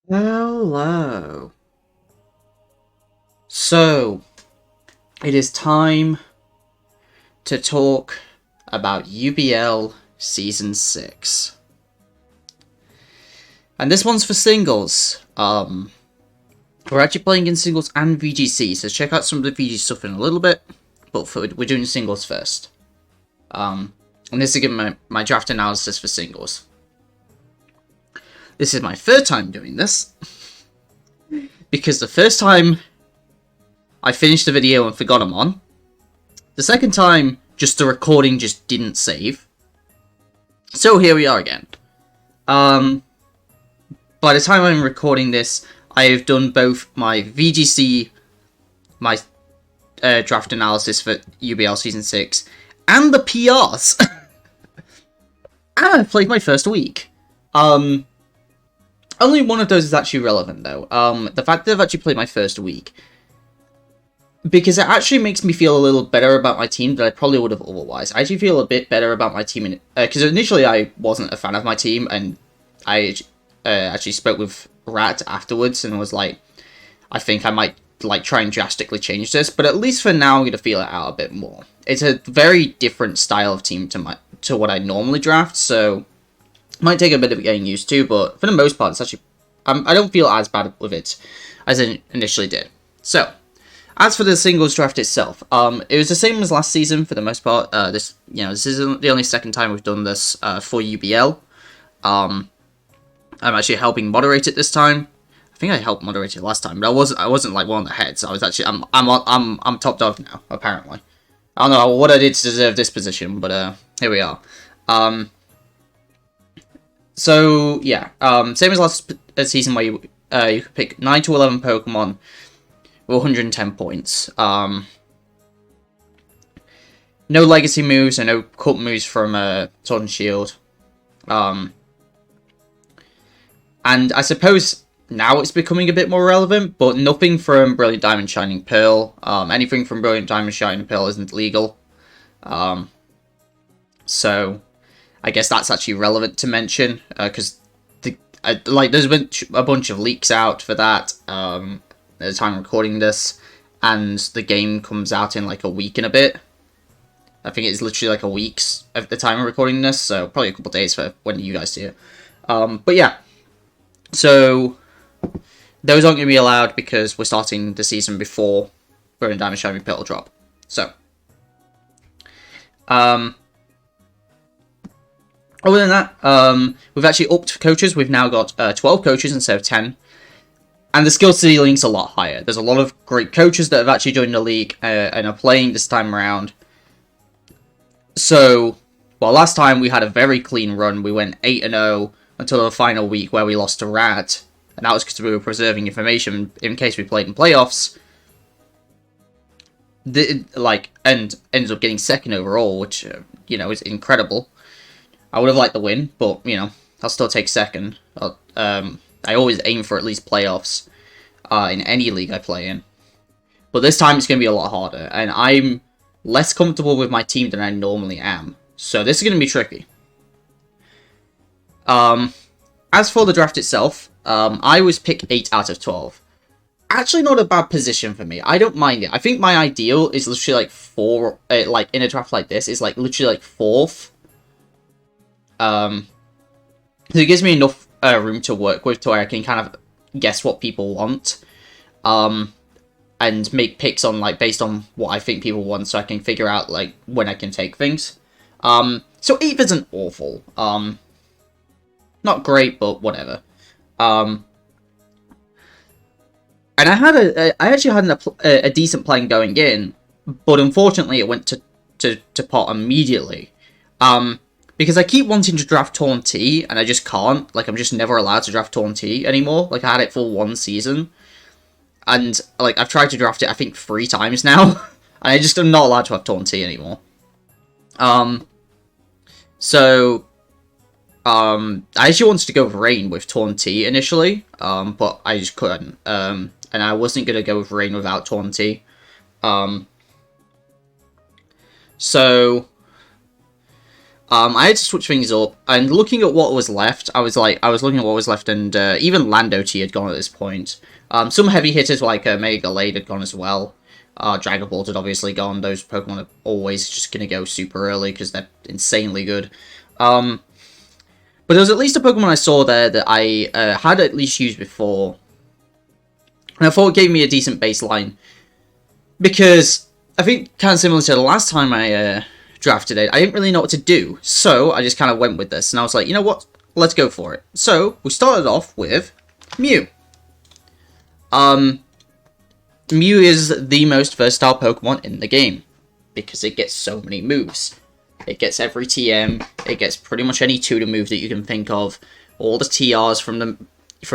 Hello. So, it is time to talk about UBL Season 6. And this one's for singles. We're actually playing in singles and VGC, so check out some of the VG stuff in a little bit, but we're doing singles first. And this is again my draft analysis for singles. This is my third time doing this, because the first time I finished the video and forgot I'm on. The second time, just the recording just didn't save. So here we are again. By the time I'm recording this, I have done both my VGC, my draft analysis for UBL Season 6, and the PRs. And I've played my first week. Only one of those is actually relevant, though. The fact that I've actually played my first week, because it actually makes me feel a little better about my team than I probably would have otherwise. I actually feel a bit better about my team, because initially I wasn't a fan of my team, and I actually spoke with Rat afterwards and was like, I think I might try and drastically change this, but at least for now I'm going to feel it out a bit more. It's a very different style of team to what I normally draft, so it might take a bit of getting used to, but for the most part, it's actually I don't feel as bad with it as I initially did. So, as for the singles draft itself, it was the same as last season for the most part. This isn't the only second time we've done this for UBL. I'm actually helping moderate it this time. I think I helped moderate it last time, but I wasn't like one of the heads. I was actually I'm top dog now apparently. I don't know what I did to deserve this position, but here we are. So yeah, same as last season where you could pick 9 to 11 Pokemon with 110 points. No legacy moves and no cut moves from Sword and Shield. And I suppose now it's becoming a bit more relevant, but nothing from Brilliant Diamond Shining Pearl. Anything from Brilliant Diamond Shining Pearl isn't legal. So I guess that's actually relevant to mention, because there's been a bunch of leaks out for that at the time of recording this, and the game comes out in like a week and a bit. I think it's literally like a week at the time of recording this, so probably a couple days for when you guys see it. But yeah, so those aren't going to be allowed because we're starting the season before Brilliant Diamond Shining Pearl drop. So, other than that, we've actually upped coaches. We've now got 12 coaches instead of 10. And the skill ceiling's a lot higher. There's a lot of great coaches that have actually joined the league and are playing this time around. So, well, last time we had a very clean run. We went 8-0 until the final week where we lost to Rat. And that was because we were preserving information in case we played in playoffs. And ended up getting second overall, which, is incredible. I would have liked the win, but, I'll still take second. I always aim for at least playoffs in any league I play in. But this time it's going to be a lot harder, and I'm less comfortable with my team than I normally am. So this is going to be tricky. As for the draft itself, I was picked 8 out of 12. Actually not a bad position for me. I don't mind it. I think my ideal is literally like 4, like in a draft like this, is like literally like 4th. So it gives me enough room to work with to where I can kind of guess what people want, and make picks on based on what I think people want, so I can figure out when I can take things. So 8 isn't awful. Not great, but whatever. And I actually had a decent plan going in, but unfortunately it went to pot immediately. Because I keep wanting to draft Taunt-T, and I just can't. I'm just never allowed to draft Taunt-T anymore. I had it for 1 season. And, I've tried to draft it, I think, 3 times now. And I just am not allowed to have Taunt-T anymore. So, I actually wanted to go with Rain with Taunt-T initially. But I just couldn't. And I wasn't going to go with Rain without Taunt-T. So... I had to switch things up, and looking at what was left, I was looking at what was left, and even Lando T had gone at this point. Some heavy hitters like Mega Glade had gone as well. Dragon Ball had obviously gone. Those Pokemon are always just going to go super early because they're insanely good. But there was at least a Pokemon I saw there that I had at least used before. And I thought it gave me a decent baseline. Because I think, kind of similar to the last time I drafted it, I didn't really know what to do. So I just kind of went with this. And I was like, you know what? Let's go for it. So we started off with Mew. Mew is the most versatile Pokemon in the game, because it gets so many moves. It gets every TM, it gets pretty much any tutor move that you can think of, all the TRs from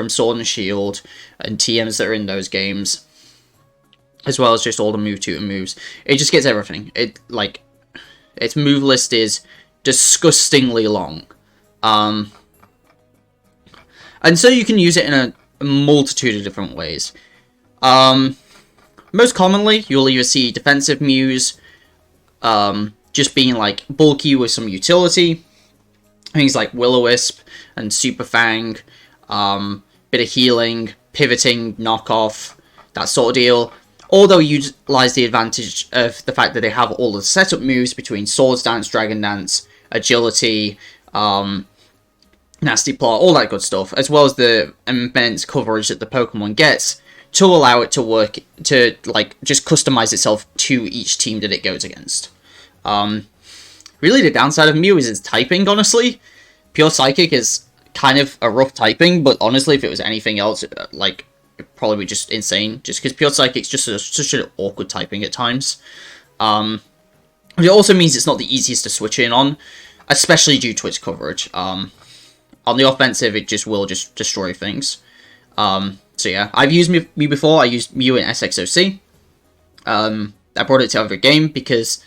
Sword and Shield, and TMs that are in those games, as well as just all the move tutor moves. It just gets everything. Its move list is disgustingly long. And so you can use it in a multitude of different ways. Most commonly, you'll either see defensive Mews, just being like bulky with some utility. Things like Will-O-Wisp and Super Fang, bit of healing, pivoting, knockoff, that sort of deal. Or they'll utilize the advantage of the fact that they have all the setup moves between Swords Dance, Dragon Dance, Agility, Nasty Plot, all that good stuff, as well as the immense coverage that the Pokemon gets to allow it to work, to, like, just customize itself to each team that it goes against. Really, the downside of Mew is its typing, honestly. Pure Psychic is kind of a rough typing, but honestly, if it was anything else, like, it'd probably be just insane, just because Pure Psychic's just such an awkward typing at times. It also means it's not the easiest to switch in on, especially due to its coverage. On the offensive, it just will just destroy things. So yeah, I've used Mew before. I used Mew in SXOC. I brought it to every game because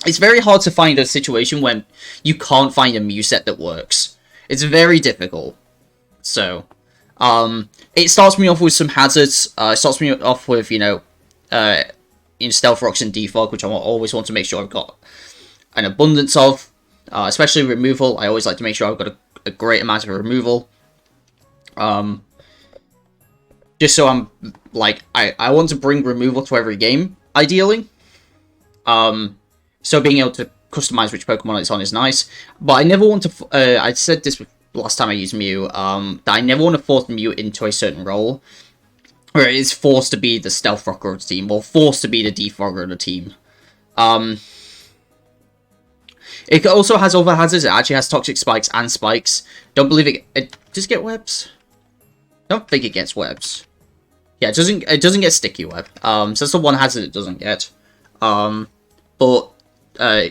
it's very hard to find a situation when you can't find a Mew set that works. It's very difficult. So, it starts me off with some hazards. It starts me off with, Stealth Rocks and Defog, which I always want to make sure I've got an abundance of. Especially removal. I always like to make sure I've got a great amount of removal. Just so I'm, like, I want to bring removal to every game, ideally. So being able to customize which Pokemon it's on is nice. But I never want to, I said this last time I used Mew, that I never want to force Mew into a certain role, where it is forced to be the Stealth Rocker of the team, or forced to be the Defogger of the team. It also has other hazards. It actually has Toxic Spikes and Spikes. Don't believe it does it get webs? I don't think it gets webs. Yeah, it doesn't get Sticky Web. So that's the one hazard it doesn't get. But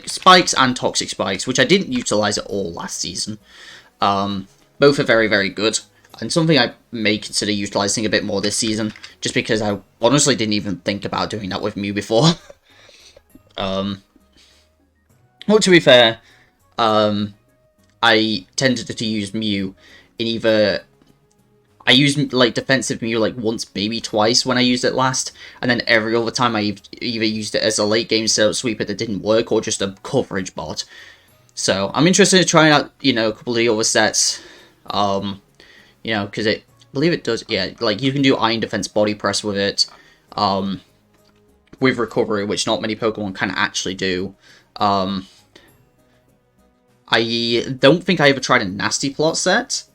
Spikes and Toxic Spikes, which I didn't utilize at all last season. Both are very, very good. And something I may consider utilizing a bit more this season, just because I honestly didn't even think about doing that with Mew before. Well, to be fair, I tended to use Mew in either... I used, like, defensive Mew, like, once, maybe twice when I used it last, and then every other time I either used it as a late-game setup sweeper that didn't work, or just a coverage bot. So, I'm interested in trying out, a couple of the other sets, because I believe it does, yeah, like, you can do Iron Defense Body Press with it, with Recovery, which not many Pokemon can actually do. I don't think I ever tried a Nasty Plot set,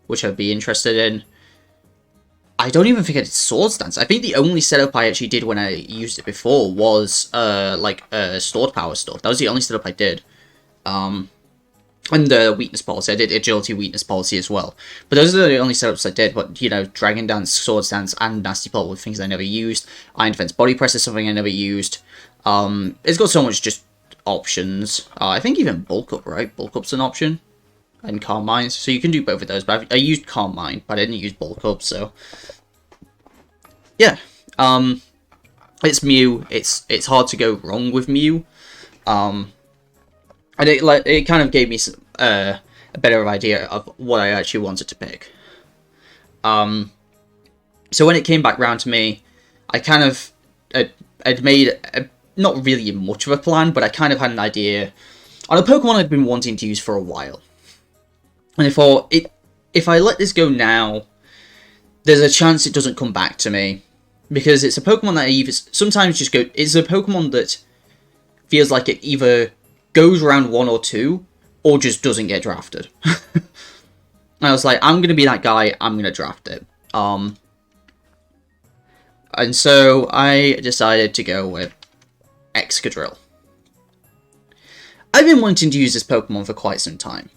which I'd be interested in. I don't even think I did Swords Dance. I think the only setup I actually did when I used it before was, Stored Power stuff. That was the only setup I did. And the Weakness Policy. I did Agility Weakness Policy as well. But those are the only setups I did. But, Dragon Dance, Swords Dance, and Nasty Plot were things I never used. Iron Defense Body Press is something I never used. It's got so much just options. I think even Bulk Up, right? Bulk Up's an option. And Calm Mind, so you can do both of those, but I used Calm Mind, but I didn't use Bulk Up, so... Yeah, it's Mew, it's hard to go wrong with Mew, and it kind of gave me a better idea of what I actually wanted to pick. So when it came back round to me, I kind of, I'd made, not really much of a plan, but I kind of had an idea on a Pokemon I've been wanting to use for a while. And I thought, if I let this go now, there's a chance it doesn't come back to me. Because it's a Pokemon that I either sometimes just go... It's a Pokemon that feels like it either goes round 1 or 2, or just doesn't get drafted. And I was like, I'm going to be that guy, I'm going to draft it. And so I decided to go with Excadrill. I've been wanting to use this Pokemon for quite some time.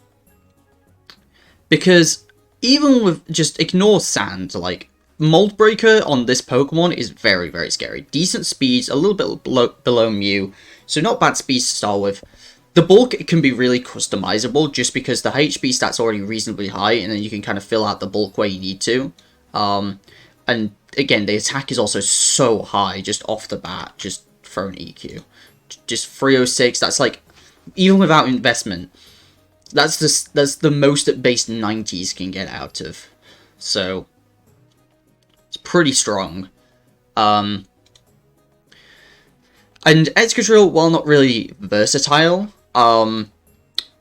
Because even with just ignore sand, like, Mold Breaker on this Pokemon is very, very scary. Decent speeds, a little bit below Mew, so not bad speeds to start with. The bulk can be really customizable just because the HP stat's already reasonably high, and then you can kind of fill out the bulk where you need to. And again, the attack is also so high just off the bat, just throw an EQ. Just 306, that's like, even without investment, that's the most that base 90s can get out of. So it's pretty strong. And Excadrill, while not really versatile,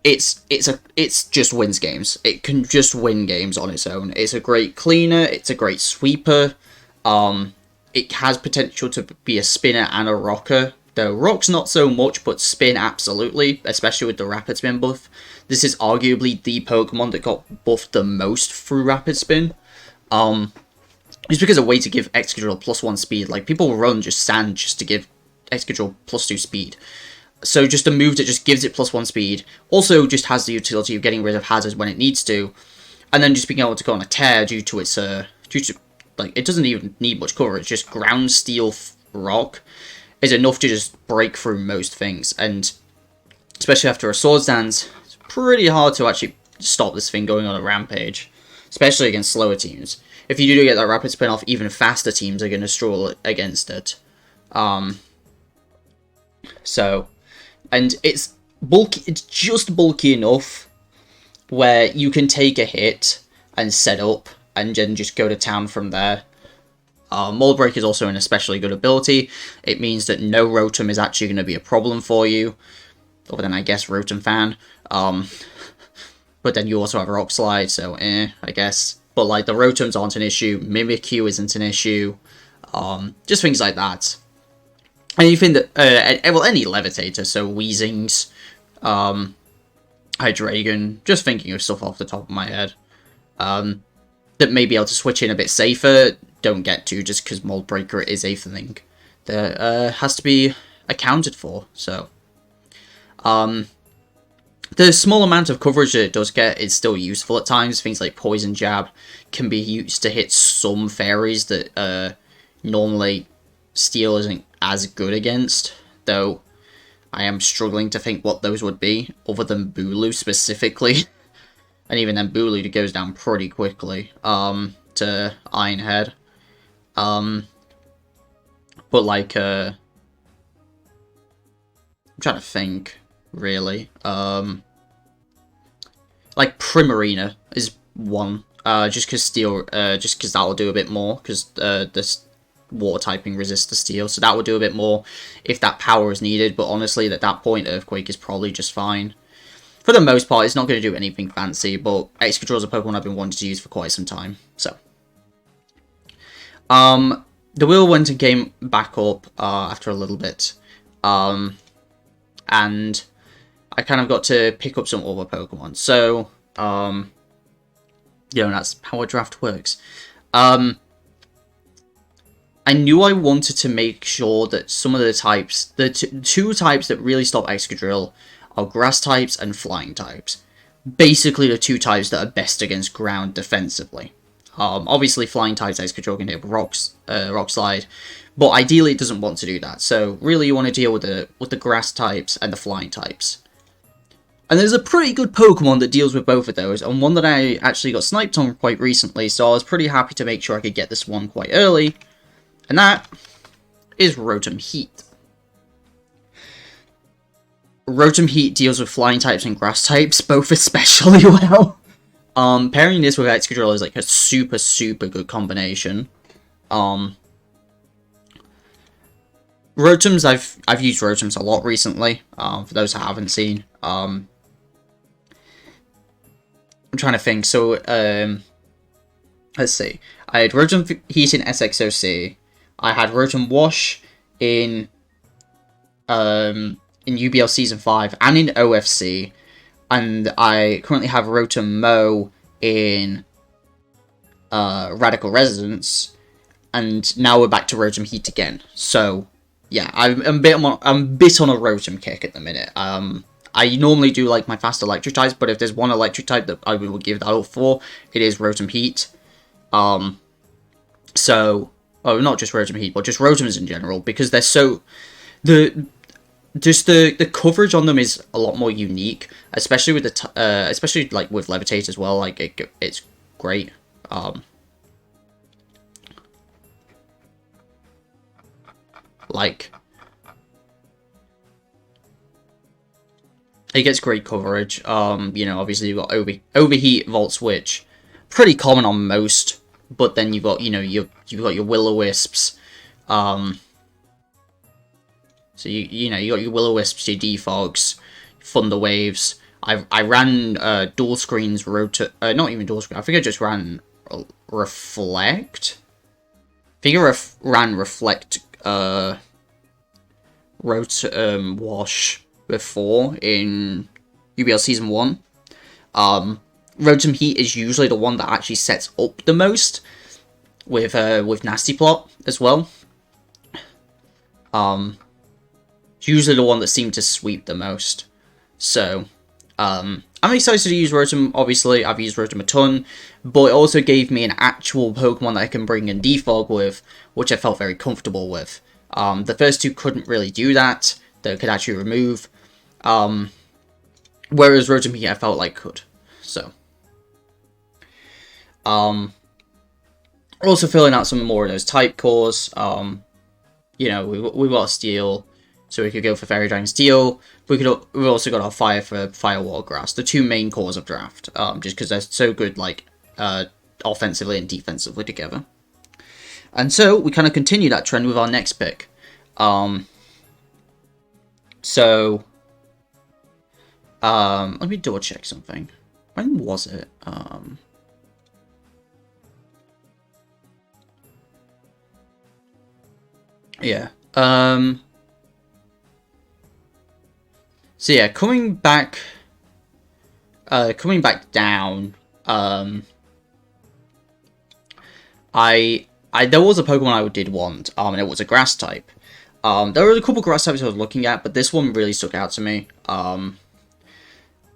it's just wins games. It can just win games on its own. It's a great cleaner, it's a great sweeper. It has potential to be a spinner and a rocker. Though rock's not so much, but spin absolutely, especially with the rapid spin buff. This is arguably the Pokemon that got buffed the most through rapid spin. It's because a way to give Excadrill +1 speed. Like, people run just sand just to give Excadrill +2 speed. So just a move that just gives it +1 speed. Also just has the utility of getting rid of hazards when it needs to. And then just being able to go on a tear due to its, like, it doesn't even need much cover. It's just ground, steel, rock is enough to just break through most things. And especially after a Swords Dance, it's pretty hard to actually stop this thing going on a rampage. Especially against slower teams. If you do get that rapid spin off, even faster teams are going to struggle against it. So, and it's bulky. It's just bulky enough where you can take a hit and set up, and then just go to town from there. Mold Break is also an especially good ability. It means that no Rotom is actually going to be a problem for you, other than I guess Rotom Fan. But then you also have Rock Slide, so I guess. But like the Rotoms aren't an issue, Mimikyu isn't an issue, just things like that. Anything that, well, any Levitator, so Weezings, Hydreigon, just thinking of stuff off the top of my head, that may be able to switch in a bit safer, don't get to, just because Mold Breaker is a thing that has to be accounted for, so. The small amount of coverage that it does get is still useful at times. Things like Poison Jab can be used to hit some fairies that normally Steel isn't as good against, though I am struggling to think what those would be, other than Bulu specifically. And even then, Bulu goes down pretty quickly to Iron Head. But like, I'm trying to think, really. Like Primarina is one, just because Steel, just because that will do a bit more, because this water typing resists the Steel, so that will do a bit more if that power is needed. But honestly, at that point, Earthquake is probably just fine. For the most part, it's not going to do anything fancy, but Excadrill is a Pokemon I've been wanting to use for quite some time. So, the wheel went and came back up after a little bit, and I kind of got to pick up some other Pokemon. So, you know, that's how a draft works. I knew I wanted to make sure that some of the types, the two types that really stop Excadrill are Grass types and Flying types. Basically the two types that are best against ground defensively. Obviously Flying types Excadrill can hit Rock Slide, but ideally it doesn't want to do that. So really you want to deal with the Grass types and the Flying types. And there's a pretty good Pokemon that deals with both of those, and one that I actually got sniped on quite recently, so I was pretty happy to make sure I could get this one quite early. And that is Rotom Heat. Rotom Heat deals with Flying types and Grass types, both especially well. Pairing this with Excadrill is like a super, super good combination. Rotoms, I've used Rotoms a lot recently. For those that haven't seen, I'm trying to think. So, let's see. I had Rotom Heat in SXOC. I had Rotom Wash in UBL Season 5 and in OFC. And I currently have Rotom Mo in Radical Resonance. And now we're back to Rotom Heat again. So, yeah, I'm a bit on a Rotom kick at the minute. I normally do like my fast electric types, but if there's one electric type that I will give that up for, it is Rotom Heat. So, oh, not just Rotom Heat, but just Rotoms in general, because they're so the coverage on them is a lot more unique, especially with especially like with Levitate as well. Like it's great. Like it gets great coverage. You know, obviously you've got Overheat, Volt Switch, pretty common on most, but then you've got, you know, you've got your Will-O-Wisps. So you know, you got your Will-O-Wisps, your Defogs, Thunder Waves. I ran dual screens, not even dual screen. I think I just ran Reflect. I think I ran Reflect Wash before in UBL Season 1. Rotom Heat is usually the one that actually sets up the most with Nasty Plot as well. It's usually the one that seemed to sweep the most. So, I'm excited to use Rotom. Obviously, I've used Rotom a ton, but it also gave me an actual Pokemon that I can bring in Defog with, which I felt very comfortable with. The first two couldn't really do that. They could actually remove. Whereas Rotom Heat I felt like could. So. Also filling out some more of those type cores. You know, we got Steel, so we could go for Fairy Dragon Steel. We've also got our Fire for Fire Water Grass, the two main cores of draft. Just because they're so good, like offensively and defensively together. And so we kind of continue that trend with our next pick. Let me double check something. When was it? Yeah. So yeah, coming back down. There was a Pokemon I did want, and it was a Grass type. There were a couple Grass types I was looking at, but this one really stuck out to me. And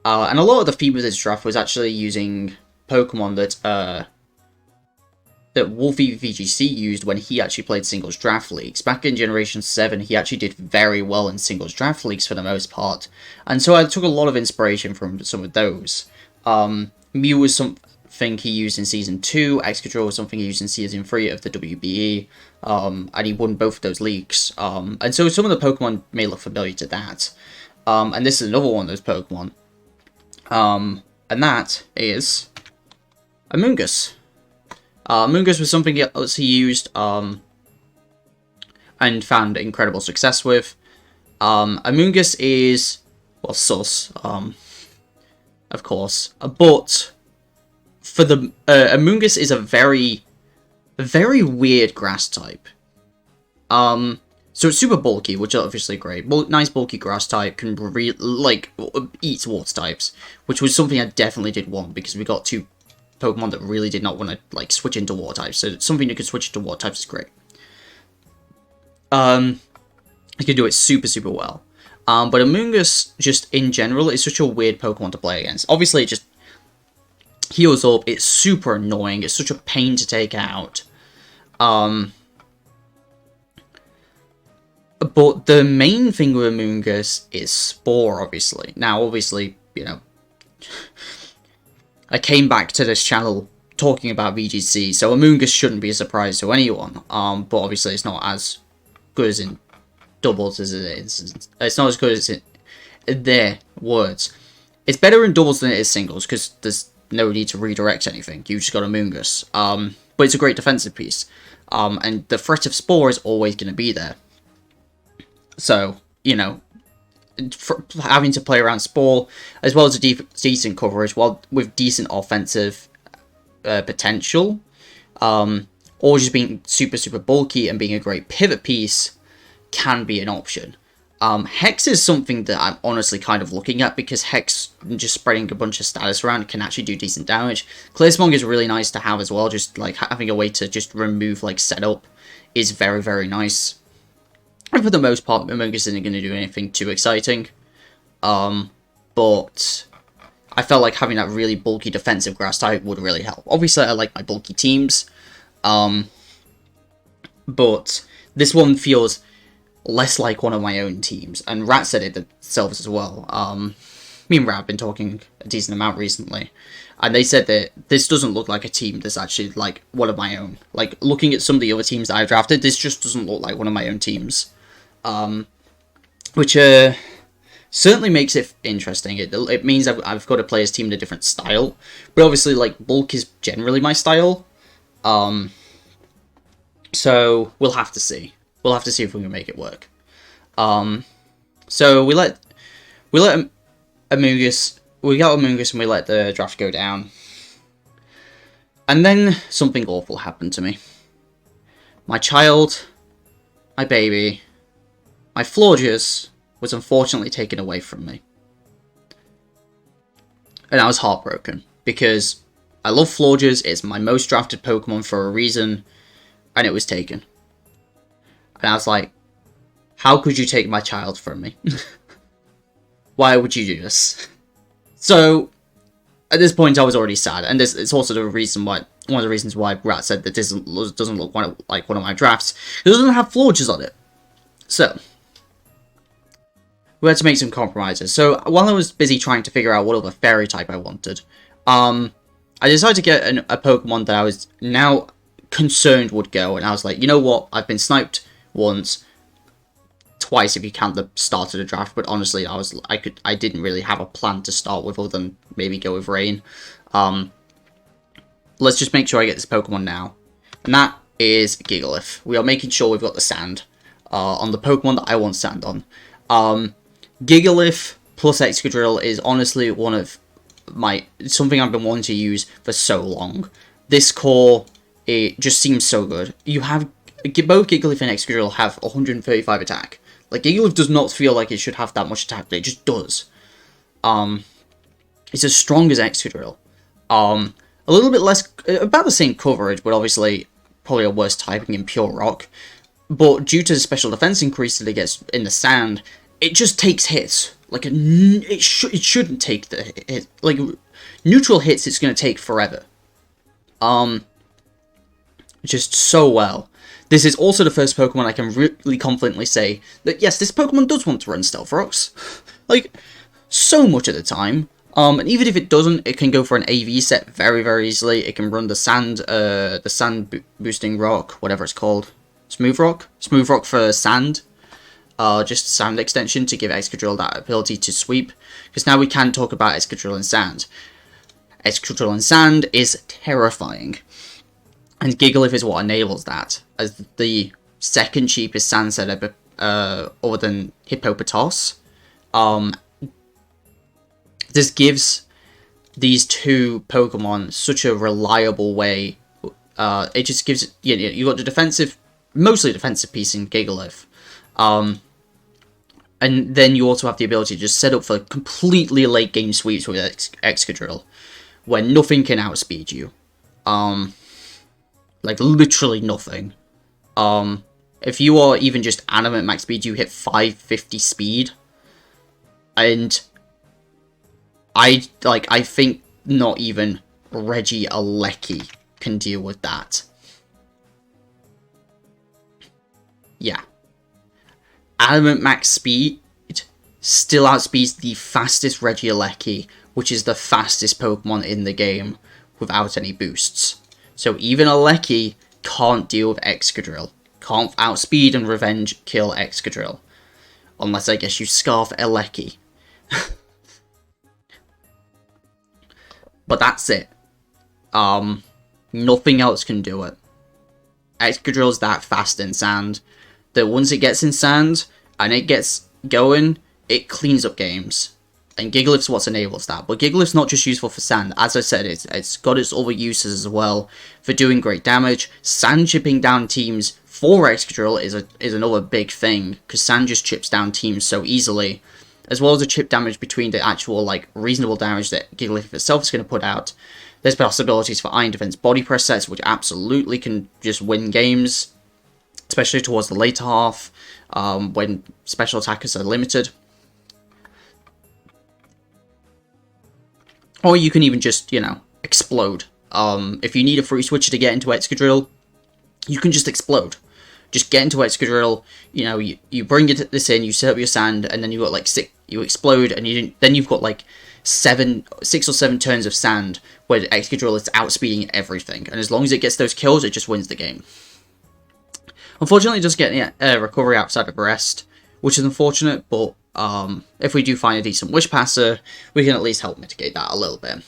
a lot of the feed with this draft was actually using Pokemon that Wolfie VGC used when he actually played singles draft leagues. Back in Generation 7, he actually did very well in singles draft leagues for the most part. And so I took a lot of inspiration from some of those. Mew was something he used in Season 2, Excadrill was something he used in Season 3 of the WBE, and he won both of those leagues. And so some of the Pokemon may look familiar to that. And this is another one of those Pokemon. And that is a Moongus. Moongus was something else he used and found incredible success with. A Moongus is, well, sus, of course, but for the a Moongus is a very weird grass type. So it's super bulky, which is obviously great. Nice bulky grass type, can eat water types, which was something I definitely did want because we got two Pokemon that really did not want to like switch into water types. So something that could switch into water types is great. You can do it super well. But a Moongus, just in general, is such a weird Pokemon to play against. Obviously, it just heals up. It's super annoying. It's such a pain to take out. But the main thing with a Moongus is Spore, obviously. Now, obviously, you know, I came back to this channel talking about VGC, so a Moongus shouldn't be a surprise to anyone. But obviously it's not as good as in doubles as it is. It's not as good as in their words. It's better in doubles than it is singles, because there's no need to redirect anything. You just got a Moongus. But it's a great defensive piece. And the threat of Spore is always going to be there. So, you know, having to play around Spore, as well as a decent coverage, while with decent offensive potential, or just being super bulky and being a great pivot piece can be an option. Hex is something that I'm honestly kind of looking at, because Hex, just spreading a bunch of status around, can actually do decent damage. Clear Smog is really nice to have as well, just like having a way to just remove like setup is very nice. And for the most part, Moongus isn't going to do anything too exciting. But I felt like having that really bulky defensive grass type would really help. Obviously, I like my bulky teams. But this one feels less like one of my own teams. And Rat said it themselves as well. Me and Rat have been talking a decent amount recently. And they said that this doesn't look like a team that's actually like one of my own. Like, looking at some of the other teams that I drafted, this just doesn't look like one of my own teams. Which certainly makes it interesting. It means I've got to play as team in a different style. But obviously, like, bulk is generally my style. So we'll have to see. We'll have to see if we can make it work. So we let Moongus, we got a Moongus and we let the draft go down. And then something awful happened to me. My child, my baby, my Florges was unfortunately taken away from me. And I was heartbroken, because I love Florges, it's my most drafted Pokemon for a reason, and it was taken. And I was like, how could you take my child from me? Why would you do this? So, at this point I was already sad, and it's also the reason why, one of the reasons why Rat said that this doesn't look like one of my drafts. It doesn't have Florges on it. So, we had to make some compromises. So, while I was busy trying to figure out what other fairy type I wanted, I decided to get a Pokemon that I was now concerned would go, and I was like, you know what, I've been sniped once, twice if you count the start of the draft, but honestly, I didn't really have a plan to start with other than maybe go with Rain. Let's just make sure I get this Pokemon now, and that is Gigalith. We are making sure we've got the sand on the Pokemon that I want sand on. Gigalith plus Excadrill is honestly one of something I've been wanting to use for so long. This core, it just seems so good. You have both Gigalith and Excadrill have 135 attack. Like, Gigalith does not feel like it should have that much attack, but it just does. It's as strong as Excadrill. A little bit less, about the same coverage, but obviously probably a worse typing in Pure Rock. But due to the special defense increase that it gets in the sand, it just takes hits. Like, it shouldn't take the hit. Like, neutral hits, it's going to take forever. Just so well. This is also the first Pokemon I can really confidently say that, yes, this Pokemon does want to run Stealth Rocks. Like, so much of the time. And even if it doesn't, it can go for an AV set very easily. It can run the sand boosting rock, whatever it's called. Smooth Rock for sand. Just sand extension to give Excadrill that ability to sweep. Because now we can talk about Excadrill and sand. Excadrill and sand is terrifying. And Gigalith is what enables that, as the second cheapest sand setup other than Hippopotas. This gives these two Pokemon such a reliable way. It just gives, you got the defensive, mostly defensive piece in Gigalith. And then you also have the ability to just set up for completely late game sweeps with Excadrill, where nothing can outspeed you. Like, literally nothing. If you are even just animate max speed, you hit 550 speed. And I think not even Regieleki can deal with that. Yeah. Animate max speed still outspeeds the fastest Regieleki, which is the fastest Pokemon in the game, without any boosts. So even a Lecky can't deal with Excadrill. Can't outspeed and revenge kill Excadrill. Unless, I guess, you Scarf a Lecky. But that's it. Nothing else can do it. Excadrill's that fast in sand that once it gets in sand, and it gets going, it cleans up games. And Gigalith's what enables that. But Gigalith's not just useful for sand. As I said, it's got its other uses as well for doing great damage. Sand chipping down teams for Excadrill is another big thing, because sand just chips down teams so easily. As well as the chip damage between the actual, like, reasonable damage that Gigalith itself is going to put out. There's possibilities for Iron Defense body press sets, which absolutely can just win games. Especially towards the later half, when special attackers are limited. Or you can even just, you know, explode. If you need a free switcher to get into Excadrill, you can just explode. Just get into Excadrill, you know, you bring this in, you set up your sand, and then you got like you explode, and then you've got like 6 or 7 turns of sand where Excadrill is outspeeding everything. And as long as it gets those kills, it just wins the game. Unfortunately, it does get a recovery outside of rest, which is unfortunate, but if we do find a decent Wish Passer, we can at least help mitigate that a little bit.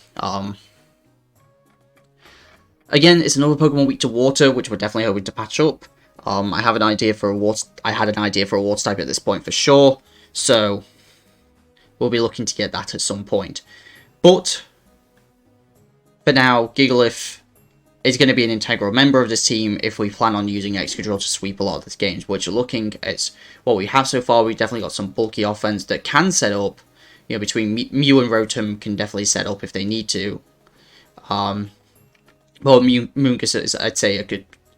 Again, it's another Pokemon weak to water, which we're definitely hoping to patch up. I have an idea for a water. I had an idea for a water type at this point for sure, so we'll be looking to get that at some point. But for now, Gigalith is going to be an integral member of this team if we plan on using Excadrill to sweep a lot of these games. Which are looking at what we have so far, we've definitely got some bulky offense that can set up. You know, between Mew and Rotom can definitely set up if they need to. Well, Moongus is, I'd say,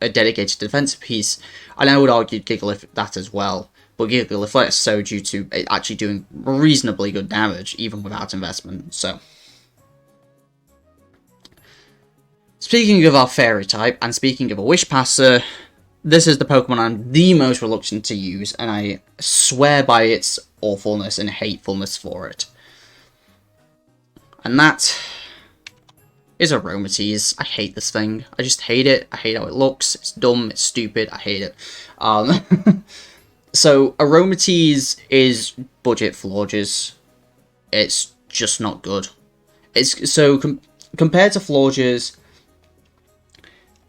a dedicated defensive piece, and I would argue Gigalith that as well. But Gigalith less so due to it actually doing reasonably good damage even without investment. So. Speaking of our Fairy type, and speaking of a Wish Passer, this is the Pokemon I'm the most reluctant to use, and I swear by its awfulness and hatefulness for it. And that is Aromatise. I hate this thing. I just hate it. I hate how it looks. It's dumb. It's stupid. I hate it. So, Aromatise is budget Florges. It's just not good. It's so compared to Florges.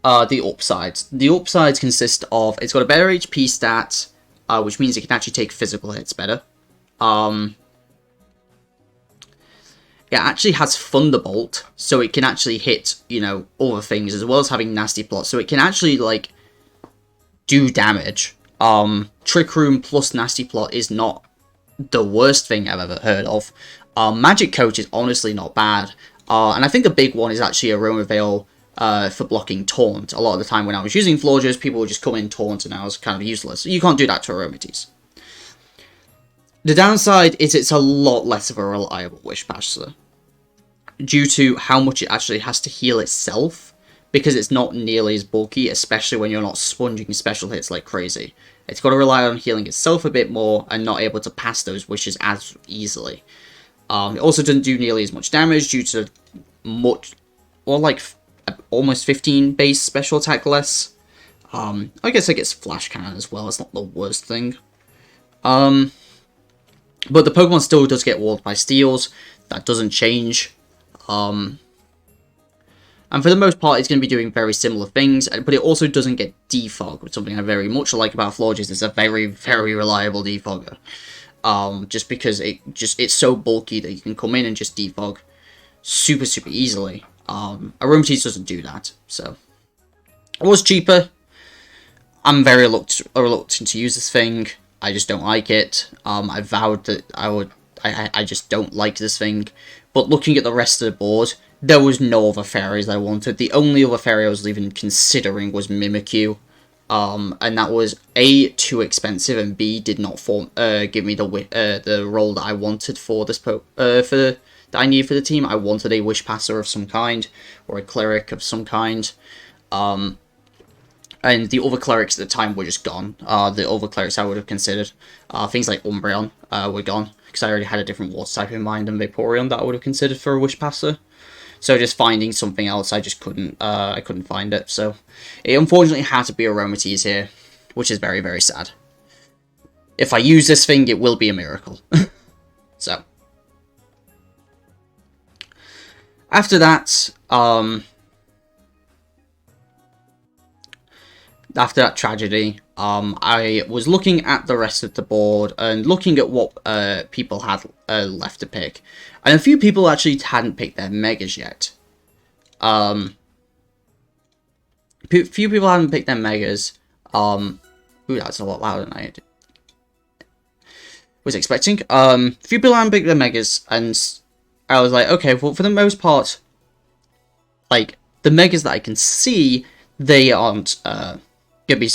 The upsides. The upsides consist of, it's got a better HP stat, which means it can actually take physical hits better. It actually has Thunderbolt, so it can actually hit, you know, other things, as well as having Nasty Plot, so it can actually, like, do damage. Trick Room plus Nasty Plot is not the worst thing I've ever heard of. Magic Coat is honestly not bad. And I think the big one is actually Aroma Veil, for blocking Taunt. A lot of the time when I was using Florges, people would just come in Taunt and I was kind of useless. You can't do that to Aromatise. The downside is it's a lot less of a reliable Wish Passer, due to how much it actually has to heal itself, because it's not nearly as bulky, especially when you're not sponging special hits like crazy. It's got to rely on healing itself a bit more and not able to pass those wishes as easily. It also doesn't do nearly as much damage due to almost 15 base special attack less. I guess it gets Flash Cannon as well. It's not the worst thing. But the Pokemon still does get walled by Steals. That doesn't change. And for the most part, it's going to be doing very similar things. But it also doesn't get Defog, which is something I very much like about Florges. It's a very, very reliable defogger. Just because it's so bulky that you can come in and just defog super, super easily. Aromatise doesn't do that, so it was cheaper. I'm very reluctant to use this thing. I just don't like it. I vowed that I would. I just don't like this thing. But looking at the rest of the board, there was no other fairies I wanted. The only other fairy I was even considering was Mimikyu. And that was A, too expensive, and B, did not give me the role that I wanted for this that I needed for the team. I wanted a Wish Passer of some kind, or a Cleric of some kind. And the other Clerics at the time were just gone. The other Clerics I would have considered, things like Umbreon, were gone, because I already had a different water type in mind than Vaporeon that I would have considered for a Wish Passer. So just finding something else, I just couldn't. I couldn't find it. So it unfortunately had to be Aromatise here, which is very, very sad. If I use this thing, it will be a miracle. So after that, after that tragedy, I was looking at the rest of the board and looking at what people had left to pick. And a few people actually hadn't picked their Megas yet. Few people haven't picked their Megas. Ooh, that's a lot louder than I was expecting. Few people haven't picked their Megas, and I was like, okay, well, for the most part, like, the Megas that I can see, they aren't gonna be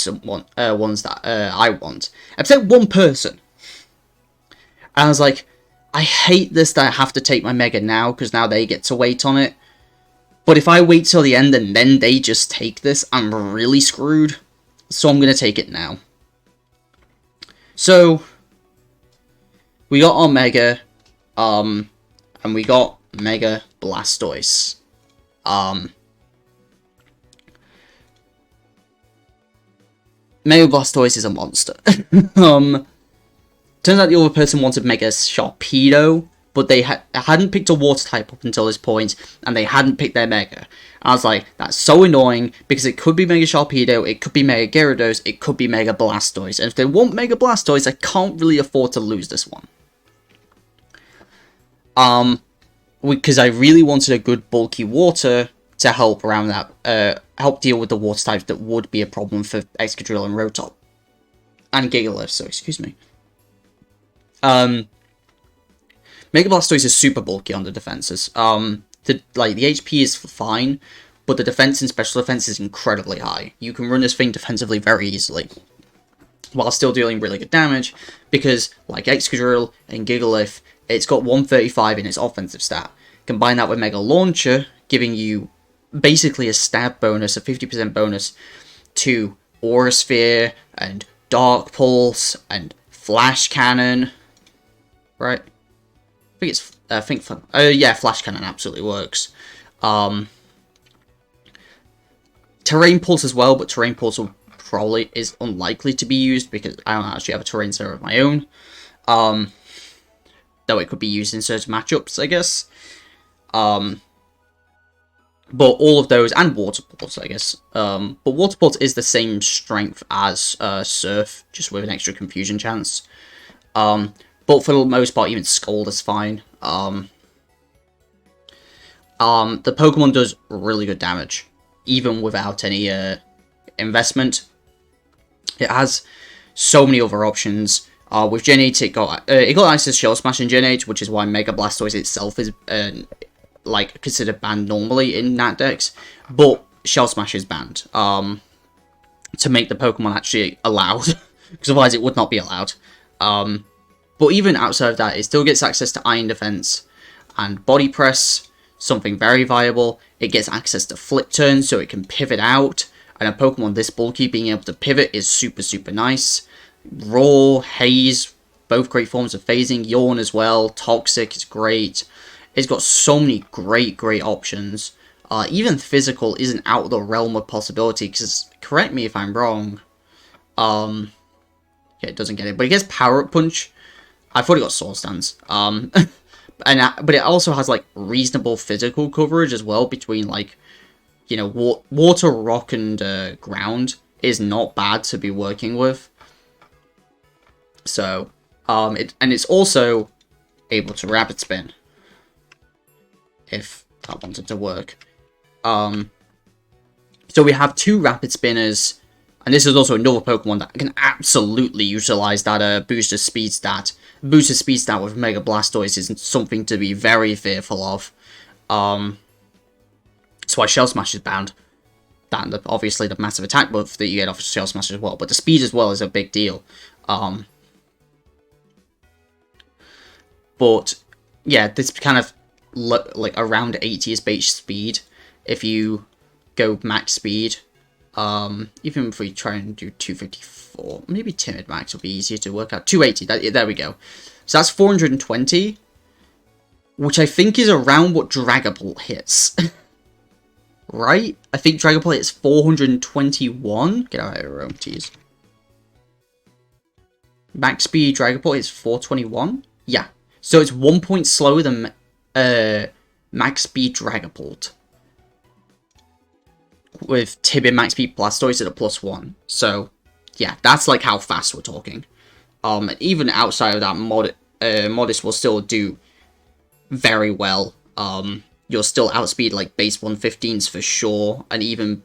ones that I want. Except one person. And I was like, I hate this that I have to take my Mega now, because now they get to wait on it. But if I wait till the end and then they just take this, I'm really screwed. So I'm gonna take it now. So we got our Mega, and we got Mega Blastoise. Mega Blastoise is a monster. Turns out the other person wanted Mega Sharpedo, but they hadn't picked a water type up until this point, and they hadn't picked their Mega. I was like, that's so annoying, because it could be Mega Sharpedo, it could be Mega Gyarados, it could be Mega Blastoise, and if they want Mega Blastoise, I can't really afford to lose this one. Because I really wanted a good bulky water to help around that, help deal with the water types that would be a problem for Excadrill and Rotom. And Gigalith, so excuse me. Mega Blastoise is super bulky on the defenses. The HP is fine, but the defense and special defense is incredibly high. You can run this thing defensively very easily, while still dealing really good damage, because, like Excadrill and Gigalith, it's got 135 in its offensive stat. Combine that with Mega Launcher, giving you basically a stab bonus, a 50% bonus, to Aura Sphere, and Dark Pulse, and Flash Cannon, right? Yeah, Flash Cannon absolutely works. Terrain Pulse as well, but Terrain Pulse is unlikely to be used because I don't actually have a Terrain Zero of my own. Though it could be used in certain matchups, I guess. But all of those, and Water Pulse, I guess. But Water Pulse is the same strength as Surf, just with an extra confusion chance. But for the most part, even Scald is fine. The Pokemon does really good damage, even without any investment. It has so many other options. With Gen 8, it got access to Shell Smash in Gen 8, which is why Mega Blastoise itself is considered banned normally in Nat decks, but Shell Smash is banned to make the Pokemon actually allowed, because otherwise it would not be allowed. But even outside of that, it still gets access to Iron Defense and Body Press, something very viable. It gets access to Flip Turn, so it can pivot out, and a Pokemon this bulky being able to pivot is super, super nice. Roar, Haze, both great forms of phasing. Yawn as well. Toxic is great. It's got so many great options. Even Physical isn't out of the realm of possibility, because, correct me if I'm wrong, yeah, it doesn't get it, but it gets Power Up Punch. I thought it got Soul Stance. But it also has, like, reasonable physical coverage as well, between, like, you know, water, rock, and ground is not bad to be working with. So, it's also able to Rapid Spin, if that wanted to work. So we have two Rapid Spinners, and this is also another Pokemon that can absolutely utilize that booster speed stat. Booster speed stat with Mega Blastoise is something to be very fearful of. That's why Shell Smash is banned. That and obviously the massive attack buff that you get off of Shell Smash as well, but the speed as well is a big deal. But yeah, this kind of like around 80 is base speed. If you go max speed, even if we try and do 254, maybe Timid Max will be easier to work out. 280, there we go. So that's 420, which I think is around what Dragapult hits. Right? I think Dragapult hits 421. Get out of here, Aromatise. Max speed Dragapult is 421. Yeah. So it's 1 point slower than max speed Dragapult. with Tibia Max Speed Blastoise at a +1. So, yeah, that's like how fast we're talking. Even outside of that, Modest will still do very well. You'll still outspeed like base 115s for sure, and even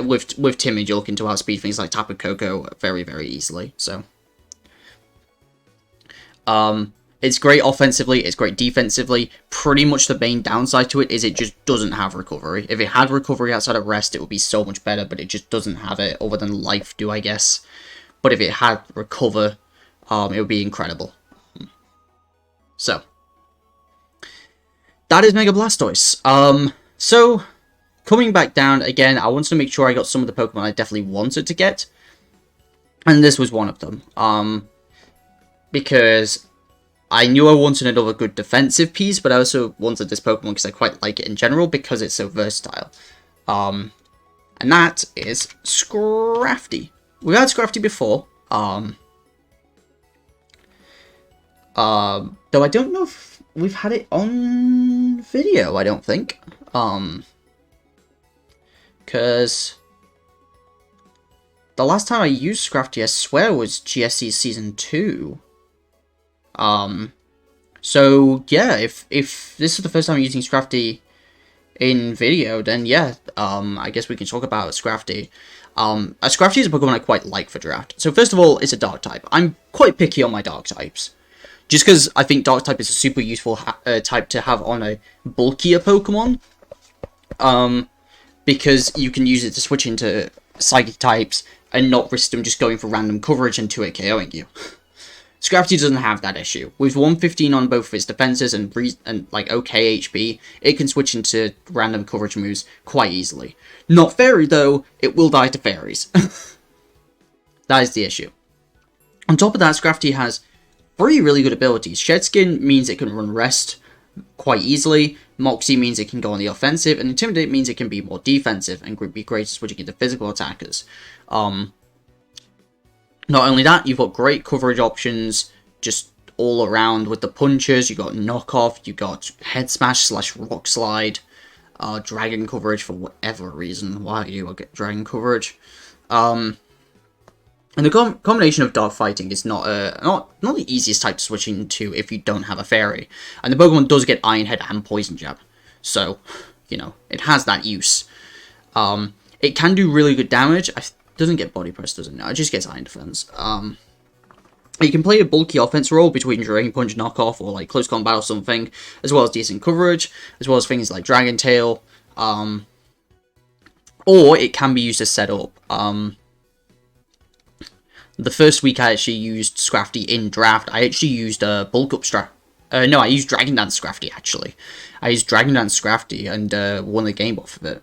with Timid, you're looking to outspeed things like Tapu Koko very, very easily. So, it's great offensively, it's great defensively. Pretty much the main downside to it is it just doesn't have recovery. If it had recovery outside of rest, it would be so much better, but it just doesn't have it, other than life do, I guess. But if it had recover, it would be incredible. So, that is Mega Blastoise. So, coming back down, again, I wanted to make sure I got some of the Pokemon I definitely wanted to get. And this was one of them. Because I knew I wanted another good defensive piece, but I also wanted this Pokemon because I quite like it in general, because it's so versatile. And that is Scrafty. We've had Scrafty before. Though I don't know if we've had it on video, I don't think. Because the last time I used Scrafty, I swear, was GSC Season 2. So, yeah, if this is the first time I'm using Scrafty in video, then yeah, I guess we can talk about Scrafty. Scrafty is a Pokemon I quite like for draft. So, first of all, it's a Dark type. I'm quite picky on my Dark types. Just because I think Dark type is a super useful type to have on a bulkier Pokemon. Because you can use it to switch into Psychic types and not risk them just going for random coverage and 2-hit KOing you. Scrafty doesn't have that issue. With 115 on both of its defenses and like okay HP, it can switch into random coverage moves quite easily. Not Fairy though, it will die to Fairies. That is the issue. On top of that, Scrafty has 3 really good abilities. Shed Skin means it can run Rest quite easily, Moxie means it can go on the offensive, and Intimidate means it can be more defensive and be great at switching into physical attackers. Not only that, you've got great coverage options just all around with the punches. You got Knockoff, you got Head Smash / Rock Slide, Dragon coverage for whatever reason. Why do you get Dragon coverage? And the combination of Dark Fighting is not the easiest type to switch into if you don't have a Fairy. And the Pokemon does get Iron Head and Poison Jab. So, you know, it has that use. It can do really good damage. It doesn't get Body Press, doesn't it? It just gets Iron Defense. You can play a bulky offense role between Dragon Punch, Knockoff, or like Close Combat or something, as well as decent coverage, as well as things like Dragon Tail. Or it can be used as setup. The first week I actually used Scrafty in draft, I actually used Bulk Up no, I used Dragon Dance Scrafty, actually. I used Dragon Dance Scrafty and won the game off of it.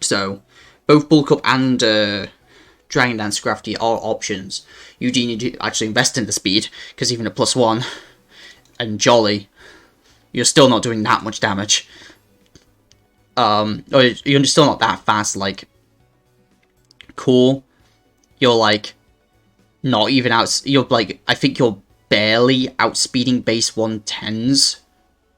So, both Bulk Up and Dragon Dance Scrafty are options. You do need to actually invest in the speed, because even a +1 and Jolly, you're still not doing that much damage. Or you're still not that fast, like, Cool. You're like, not even you're like, I think you're barely outspeeding base 110s.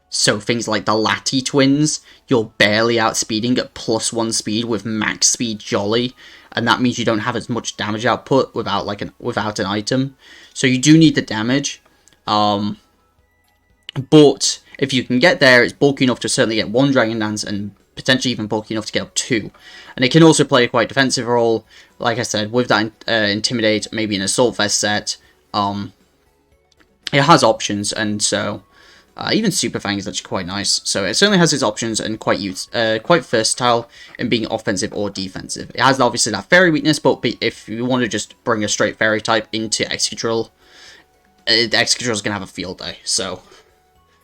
So things like the Lati twins, you're barely outspeeding at +1 speed with max speed Jolly, and that means you don't have as much damage output without without an item. So you do need the damage. But if you can get there, it's bulky enough to certainly get 1 Dragon Dance and potentially even bulky enough to get up 2. And it can also play a quite defensive role, like I said, with that Intimidate, maybe an Assault Vest set. It has options, and so even Super Fang is actually quite nice. So it certainly has its options and quite versatile in being offensive or defensive. It has obviously that Fairy weakness, but if you want to just bring a straight Fairy type into Excadrill, Excadrill is going to have a field day. So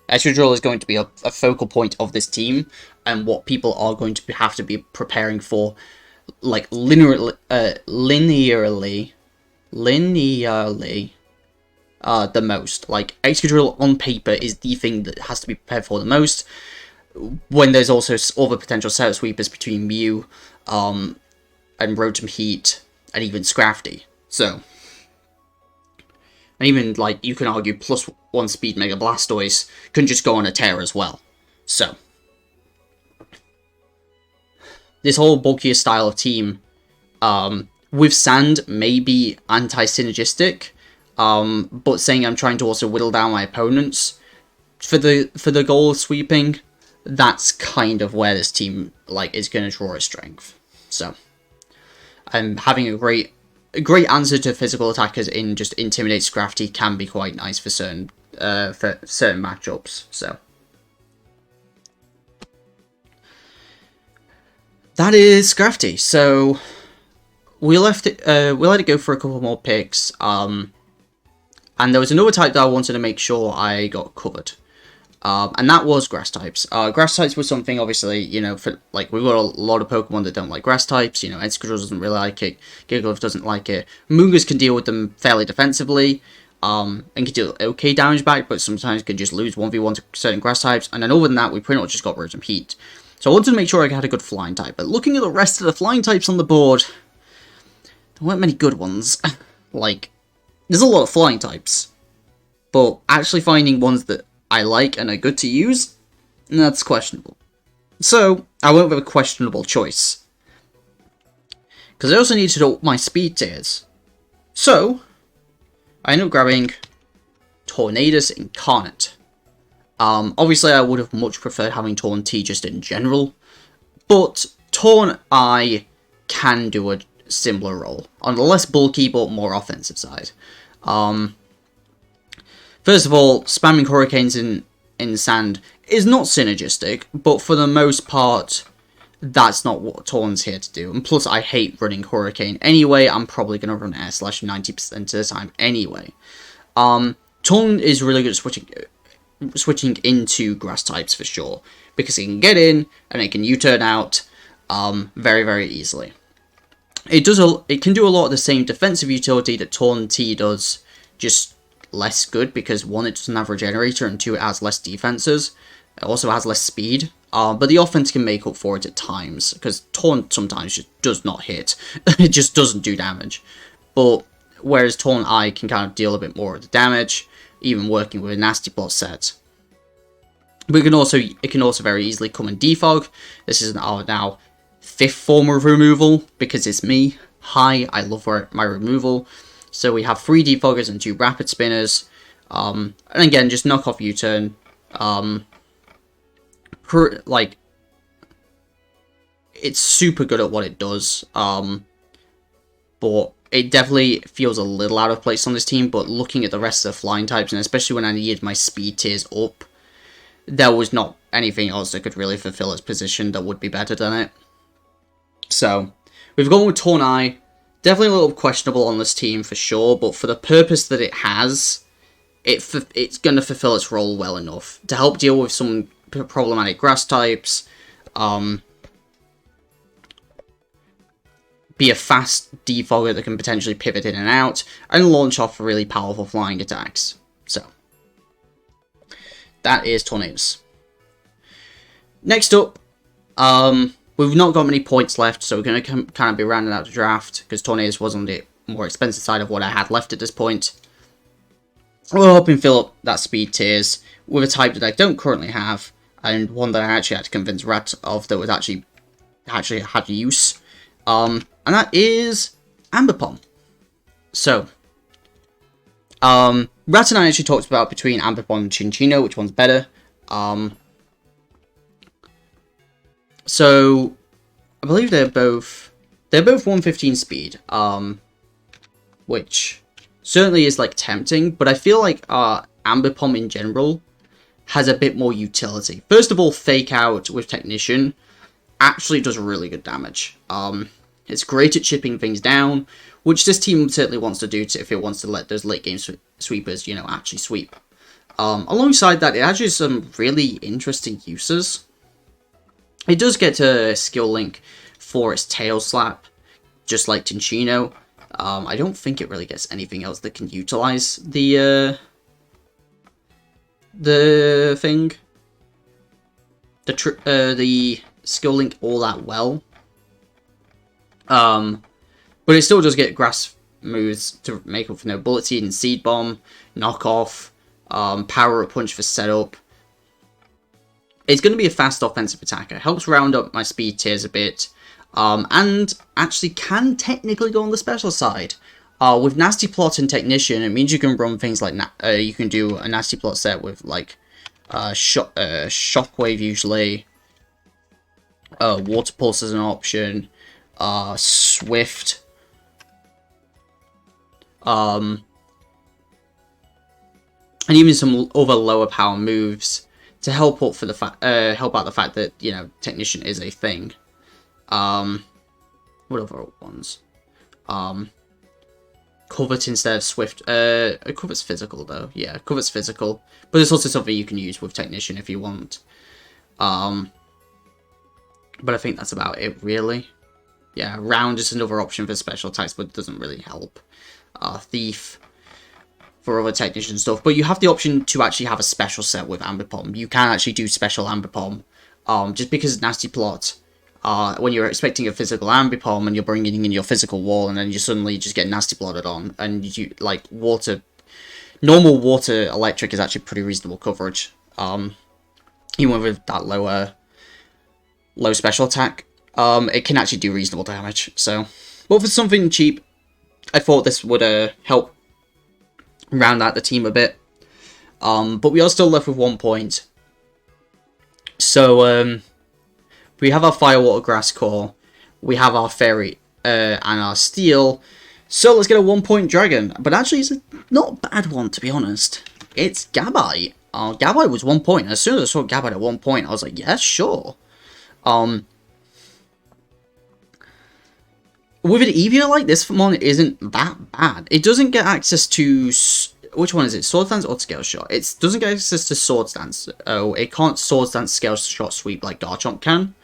Excadrill is going to be a focal point of this team, and what people are going to have to be preparing for, like linearly, the most. Like, Excadrill on paper is the thing that has to be prepared for the most, when there's also other potential setup sweepers between Mew, and Rotom Heat, and even Scrafty. So, and even, like, you can argue +1 speed Mega Blastoise can just go on a tear as well. So, this whole bulkier style of team, with Sand may be anti-synergistic, but saying I'm trying to also whittle down my opponents for the goal of sweeping, that's kind of where this team like is going to draw its strength. So, having a great answer to physical attackers in just Intimidate Scrafty can be quite nice for certain matchups. So that is Scrafty. So we let it go for a couple more picks. And there was another type that I wanted to make sure I got covered. And that was grass types. Grass types was something, obviously, you know, for like we've got a lot of Pokemon that don't like grass types. You know, Excadrill doesn't really like it. Gigalith doesn't like it. Moongus can deal with them fairly defensively, and can deal okay damage back, but sometimes can just lose 1v1 to certain grass types. And then other than that, we pretty much just got Rotom Heat. So I wanted to make sure I had a good flying type. But looking at the rest of the flying types on the board, there weren't many good ones. Like, there's a lot of flying types, but actually finding ones that I like and are good to use, that's questionable. So, I went with a questionable choice. Because I also needed to up my speed tiers. So, I ended up grabbing Tornadus Incarnate. Obviously I would have much preferred having Torn T just in general, but Torn I can do a similar role, on the less bulky but more offensive side. First of all, spamming Hurricanes in Sand is not synergistic, but for the most part, that's not what Torn's here to do. And plus, I hate running Hurricane anyway. I'm probably going to run Air Slash 90% of the time anyway. Torn is really good at switching into grass types for sure, because it can get in and it can U-turn out very, very easily. It can do a lot of the same defensive utility that Torn T does, just less good, because one, it doesn't have Regenerator, and two, it has less defenses. It also has less speed, but the offense can make up for it at times, because Torn sometimes just does not hit. It just doesn't do damage. But whereas Torn I can kind of deal a bit more of the damage, even working with a Nasty Plot set. But it can also very easily come and defog. This is our now 5th form of removal, because it's me. Hi, I love my removal. So we have 3 defoggers and 2 rapid spinners. And again, just knock off U-turn. It's super good at what it does. But it definitely feels a little out of place on this team. But looking at the rest of the flying types, and especially when I needed my speed tiers up, there was not anything else that could really fulfill its position that would be better than it. So we've gone with Torn Eye. Definitely a little questionable on this team for sure, but for the purpose that it has, it's going to fulfill its role well enough to help deal with some problematic grass types, be a fast defogger that can potentially pivot in and out, and launch off really powerful flying attacks. So, that is Tornadus. Next up, we've not got many points left, so we're going to kind of be rounding out the draft, because Tornadus was on the more expensive side of what I had left at this point. We'll hope and fill up that speed tiers with a type that I don't currently have, and one that I actually had to convince Rat of that was actually had use. And that is Ambipom. So, Rat and I actually talked about between Ambipom and Chinchino, which one's better. So, I believe they're both 115 speed, which certainly is like tempting, but I feel like Ambipom in general has a bit more utility. First of all, Fake Out with Technician actually does really good damage. It's great at chipping things down, which this team certainly wants to do if it wants to let those late game sweepers, you know, actually sweep. Alongside that, it actually has some really interesting uses. It does get a skill link for its Tail Slap, just like Tinchino. I don't think it really gets anything else that can utilize the thing, the skill link all that well. But it still does get grass moves to make up for no Bullet Seed and Seed Bomb, Knock Off, Power Up Punch for setup. It's going to be a fast offensive attacker. Helps round up my speed tiers a bit. and actually can technically go on the special side. With Nasty Plot and Technician, it means you can run things like, you can do a Nasty Plot set with, like, Shockwave usually, Water Pulse as an option, Swift, and even some other lower power moves to help out the fact that, you know, Technician is a thing. What other ones? Covert instead of Swift. Covert's physical though. Yeah, Covert's physical, but it's also something you can use with Technician if you want. But I think that's about it, really. Yeah, Round is another option for special attacks, but it doesn't really help. Thief for other Technician stuff, but you have the option to actually have a special set with Ambipom. You can actually do special Ambipom. Just because Nasty Plot, when you're expecting a physical Ambipom and you're bringing in your physical wall, and then you suddenly just get Nasty Plotted on, and you, like, normal water electric is actually pretty reasonable coverage. Even with that low special attack, it can actually do reasonable damage. So, but for something cheap, I thought this would help round out the team a bit. But we are still left with 1 point. So, we have our Fire, Water, Grass core, we have our Fairy, and our Steel. So let's get a 1 point Dragon. But actually, it's a not bad one, to be honest. It's Gabite. Gabite was 1 point. As soon as I saw Gabite at 1 point, I was like, yeah, sure. With an EVO like this, Mon isn't that bad. It doesn't get access to... Which one is it? Sword Dance or Scale Shot? It doesn't get access to Sword Dance. Oh, it can't Sword Dance, Scale Shot, Sweep like Garchomp can.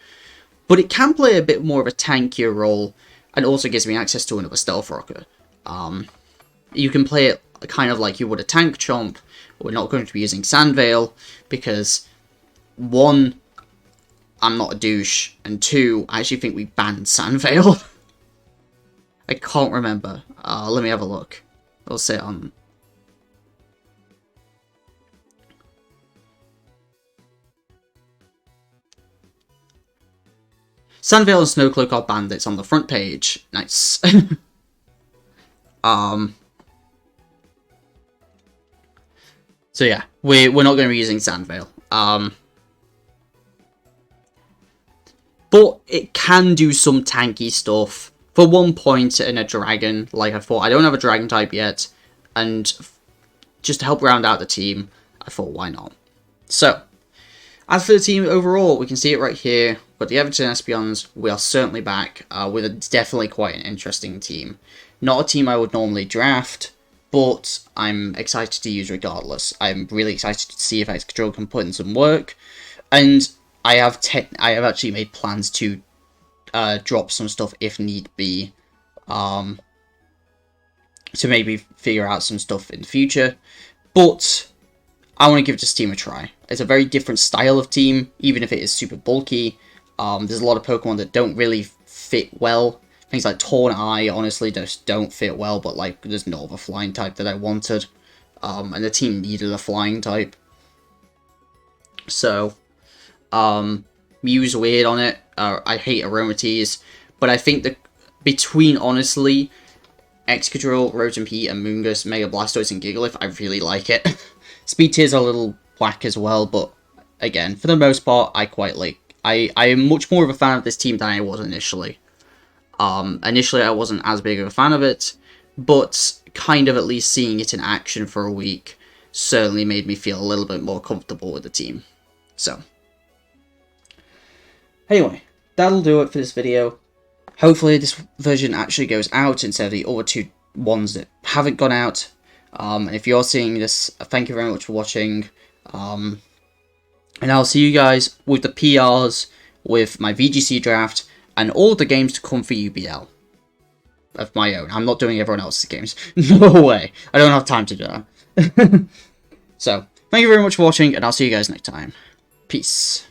But it can play a bit more of a tankier role, and also gives me access to another Stealth Rocker. You can play it kind of like you would a Tank Chomp. We're not going to be using Sandveil, because 1, I'm not a douche, and 2, I actually think we banned Sandveil. I can't remember. Let me have a look. I'll say it on... Sandveil and Snowcloak are bandits on the front page. Nice. So yeah, we're not going to be using Sandveil. But it can do some tanky stuff. For 1 point in a Dragon, like I thought, I don't have a Dragon type yet. And just to help round out the team, I thought, why not? So, as for the team overall, we can see it right here. But the Everton Espeons, we are certainly back with definitely quite an interesting team. Not a team I would normally draft, but I'm excited to use regardless. I'm really excited to see if Excadrill can put in some work. And I have actually made plans to drop some stuff if need be. To maybe figure out some stuff in the future. But I want to give this team a try. It's a very different style of team, even if it is super bulky. There's a lot of Pokemon that don't really fit well. Things like Torn Eye, honestly, just don't fit well, but like, there's no other flying type that I wanted. And the team needed a flying type. So, Mew's weird on it. I hate Aromatise. But I think that between, honestly, Excadrill, Rotom Heat, and Moongus, Mega Blastoise, and Gigalith, I really like it. Speed Tier's a little whack as well, but again, for the most part, I quite like. I am much more of a fan of this team than I was initially. Initially, I wasn't as big of a fan of it, but kind of at least seeing it in action for a week certainly made me feel a little bit more comfortable with the team. So, anyway, that'll do it for this video. Hopefully this version actually goes out instead of the other 2 ones that haven't gone out. And if you're seeing this, thank you very much for watching. And I'll see you guys with the PRs, with my VGC draft, and all the games to come for UBL. Of my own. I'm not doing everyone else's games. No way. I don't have time to do that. So, thank you very much for watching, and I'll see you guys next time. Peace.